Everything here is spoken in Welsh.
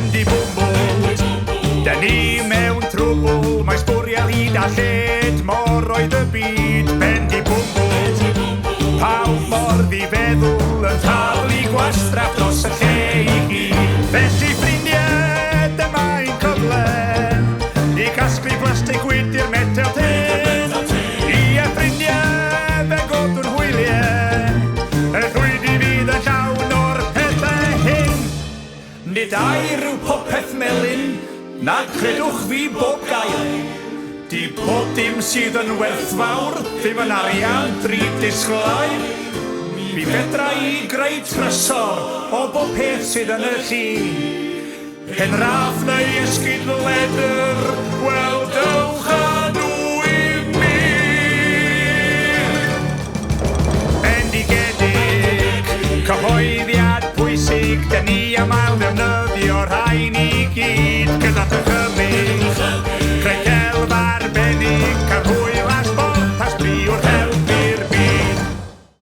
Bendi bwmbl, da ni mewn trwbl, mae sbwriel hyd a lled, mor oedd y byd. Bendi bwmbl, pawb mor ddifeddwl yn taflu gwastraff dros y lle i gyd. Felly ffrindiau, dyma ein cyfle i casglu plastig gwydr metel ten. I ffrindiau, fe godw'n hwyliau, y ddwydi fydd yn llawn o'r pethau hyn. Nid air yw popeth melyn, na credwch fi bob gael. Di bob dim sydd yn werthfawr, ddim yn arian drud disglau. Mi fedra i greu trysor o bob peth sydd yn y llŷ. Hen raff neu esgyd ledr, wel dewch â nhw i mi. Bendigedig, cyhoeddiad pwysig, da ni am ail ddefnyddio rhain i gyd, gyda dy chymig.